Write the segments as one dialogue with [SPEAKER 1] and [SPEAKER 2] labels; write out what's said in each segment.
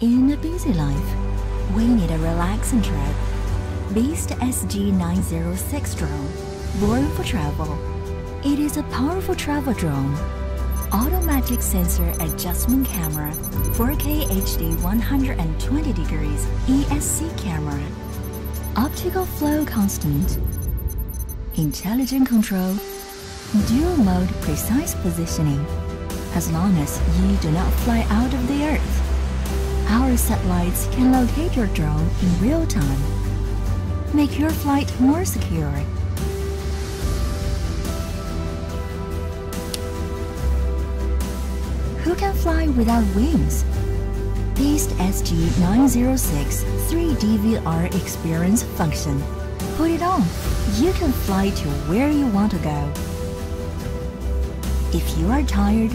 [SPEAKER 1] In a busy life, we need a relaxing trip. Beast SG906 drone, born for travel. It is a powerful travel drone. Automatic sensor adjustment camera, 4K HD 120 degrees ESC camera, optical flow constant, intelligent control, dual mode precise positioning, as long as you do not fly out of the Earth. Our satellites can locate your drone in real time. Make your flight more secure. Who can fly without wings? Beast SG906 3DVR experience function. Put it on. You can fly to where you want to go. If you are tired,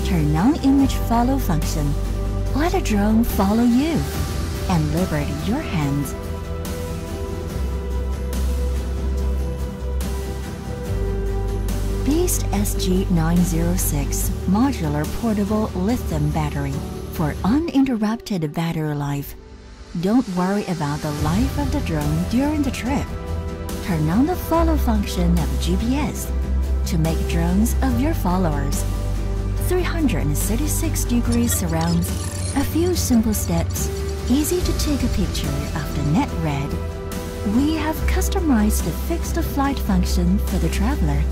[SPEAKER 1] turn on image follow function. Let a drone follow you and liberate your hands. Beast SG906 modular portable lithium battery for uninterrupted battery life. Don't worry about the life of the drone during the trip. Turn on the follow function of GPS to make drones of your followers. 336 degrees surrounds, a few simple steps, easy to take a picture of the net red. We have customized the fixed flight function for the traveler.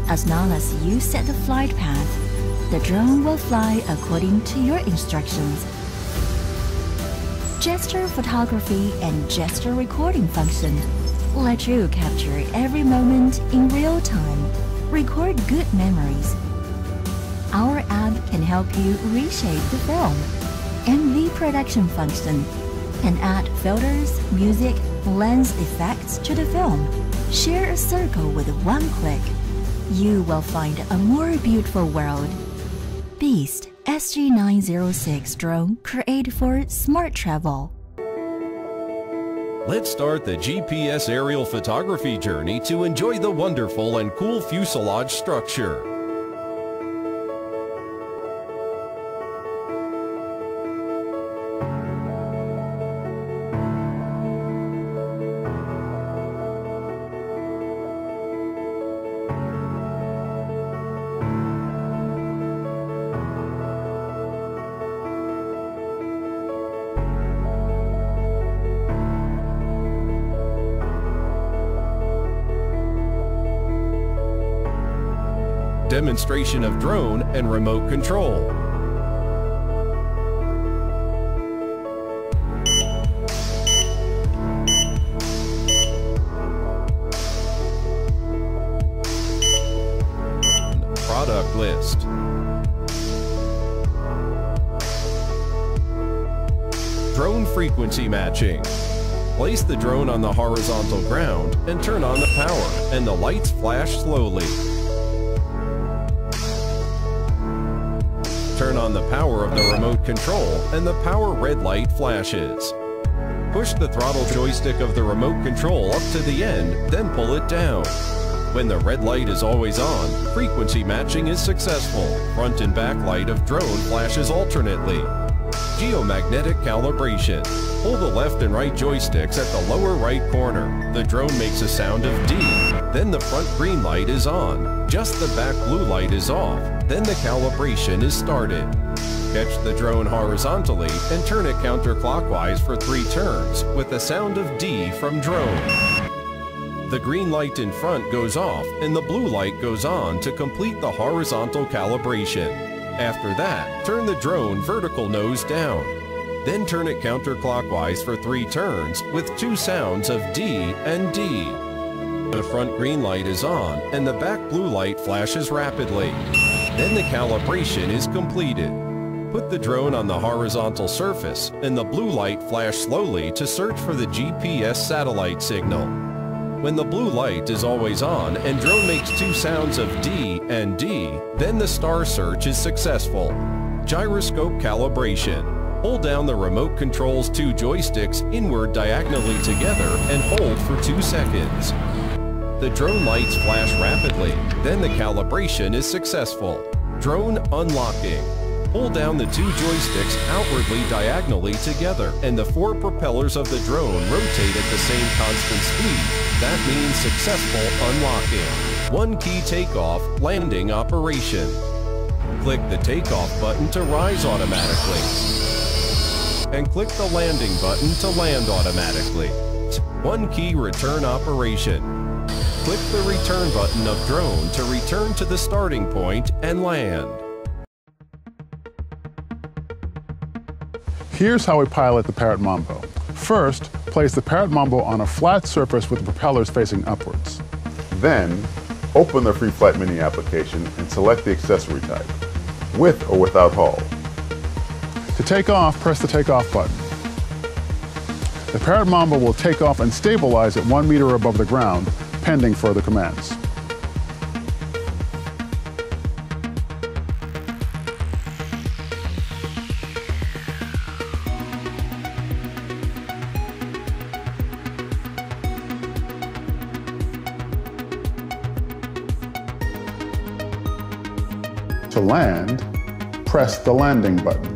[SPEAKER 1] As long as you set the flight path, the drone will fly according to your instructions. Gesture photography and gesture recording function let you capture every moment in real time. Record good memories. Our app can help you reshape the film. MV production function can add filters, music, lens effects to the film. Share a circle with one click. You will find a more beautiful world. Beast SG906 drone created for smart travel.
[SPEAKER 2] Let's start the GPS aerial photography journey to enjoy the wonderful and cool fuselage structure. Demonstration of drone and remote control. Product list. Drone frequency matching. Place the drone on the horizontal ground and turn on the power, and the lights flash slowly. Turn on the power of the remote control and the power red light flashes. Push the throttle joystick of the remote control up to the end, then pull it down. When the red light is always on, frequency matching is successful. Front and back light of drone flashes alternately. Geomagnetic calibration. Pull the left and right joysticks at the lower right corner. The drone makes a sound of D. Then the front green light is on. Just the back blue light is off. Then the calibration is started. Catch the drone horizontally and turn it counterclockwise for 3 turns with the sound of D from drone. The green light in front goes off and the blue light goes on to complete the horizontal calibration. After that, turn the drone vertical nose down. Then turn it counterclockwise for 3 turns with 2 sounds of D and D. The front green light is on and the back blue light flashes rapidly. Then the calibration is completed. Put the drone on the horizontal surface and the blue light flashes slowly to search for the GPS satellite signal. When the blue light is always on and drone makes 2 sounds of D and D, then the star search is successful. Gyroscope calibration. Hold down the remote control's 2 joysticks inward diagonally together and hold for 2 seconds. The drone lights flash rapidly, then the calibration is successful. Drone unlocking. Pull down the two joysticks outwardly diagonally together, and the four propellers of the drone rotate at the same constant speed. That means successful unlocking. One key takeoff, landing operation. Click the takeoff button to rise automatically, and click the landing button to land automatically. One key return operation. Click the return button of drone to return to the starting point and land.
[SPEAKER 3] Here's how we pilot the Parrot Mambo. First, place the Parrot Mambo on a flat surface with the propellers facing upwards.
[SPEAKER 4] Then, open the Free Flight Mini application and select the accessory type, with or without hull.
[SPEAKER 3] To take off, press the takeoff button. The Parrot Mambo will take off and stabilize at 1 meter above the ground, pending further commands. To land, press the landing button.